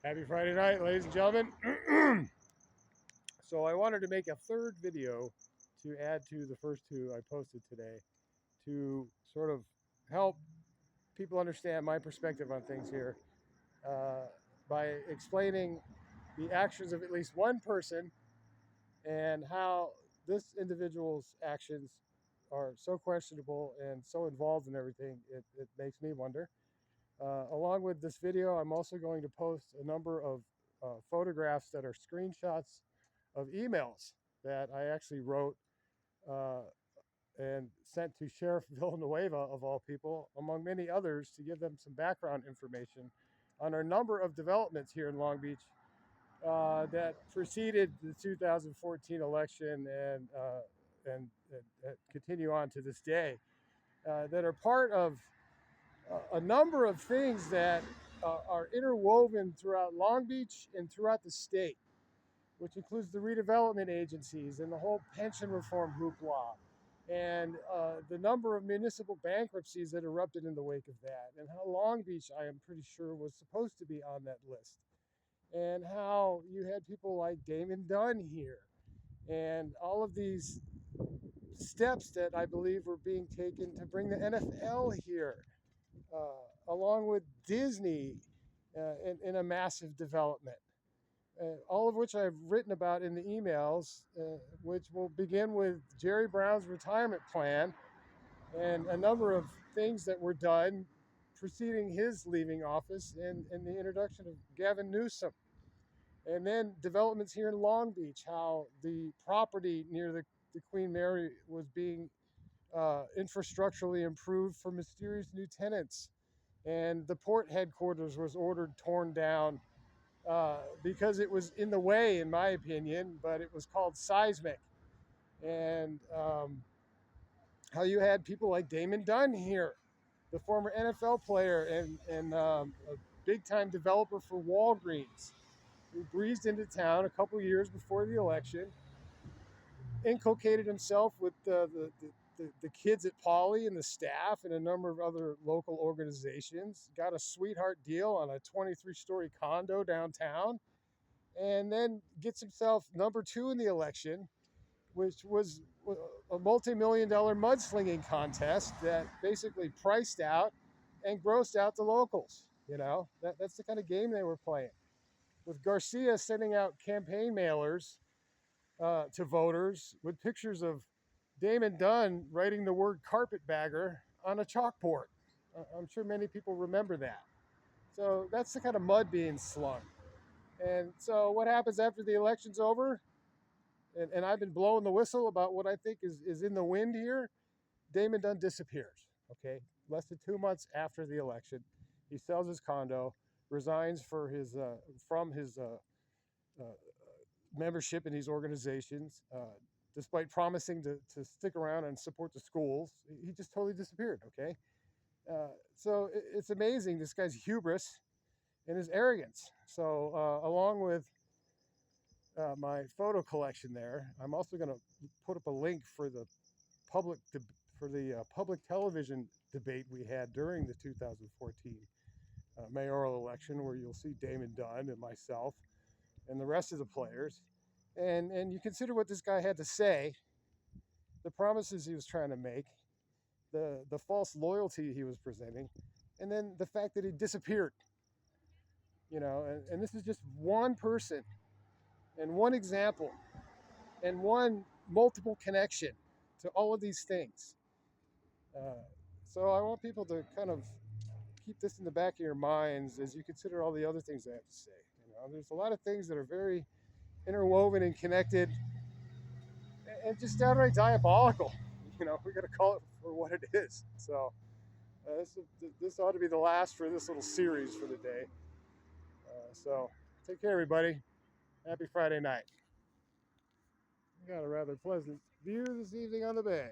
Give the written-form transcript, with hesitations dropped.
Happy Friday night, ladies and gentlemen. So I wanted to make a third video to add to the first two I posted today to sort of help people understand my perspective on things here uh, by explaining the actions of at least one person and how this individual's actions are so questionable and so involved in everything, it makes me wonder. Along with this video, I'm also going to post a number of photographs that are screenshots of emails that I actually wrote uh, and sent to Sheriff Villanueva, of all people, among many others, to give them some background information on a number of developments here in Long Beach that preceded the 2014 election and continue on to this day, that are part of a number of things that are interwoven throughout Long Beach and throughout the state, which includes the redevelopment agencies and the whole pension reform hoopla, and the number of municipal bankruptcies that erupted in the wake of that, and how Long Beach, I am pretty sure, was supposed to be on that list, and how you had people like Damon Dunn here, and all of these steps that I believe were being taken to bring the NFL here, along with Disney in a massive development. All of which I've written about in the emails, which will begin with Jerry Brown's retirement plan and a number of things that were done preceding his leaving office, and the introduction of Gavin Newsom. And then developments here in Long Beach, how the property near the Queen Mary was being infrastructurally improved for mysterious new tenants. And the port headquarters was ordered torn down because it was in the way, in my opinion, but it was called seismic. And how you had people like Damon Dunn here, the former NFL player and a big time developer for Walgreens, who breezed into town a couple years before the election, inculcated himself with the kids at Poly and the staff and a number of other local organizations, got a sweetheart deal on a 23-story condo downtown, and then gets himself number two in the election, which was a multi-million-dollar mudslinging contest that basically priced out and grossed out the locals. That's the kind of game they were playing, with Garcia sending out campaign mailers to voters with pictures of Damon Dunn writing the word carpetbagger on a chalkboard. I'm sure many people remember that. So that's the kind of mud being slung. And so what happens after the election's over, and I've been blowing the whistle about what I think is in the wind here, Damon Dunn disappears, okay? Less than 2 months after the election, he sells his condo, resigns from his membership in these organizations, despite promising to stick around and support the schools. He just totally disappeared, okay? So it's amazing, this guy's hubris and his arrogance. So along with my photo collection there, I'm also going to put up a link for the public television debate we had during the 2014 mayoral election, where you'll see Damon Dunn and myself and the rest of the players, and you consider what this guy had to say, the promises he was trying to make, the false loyalty he was presenting, and then the fact that he disappeared. And this is just one person and one example and one multiple connection to all of these things. So I want people to kind of keep this in the back of your minds as you consider all the other things I have to say. There's a lot of things that are very interwoven and connected and just downright diabolical. We got to call it for what it is. So this ought to be the last for this little series for the day. So take care, everybody. Happy Friday night. We got a rather pleasant view this evening on the bay.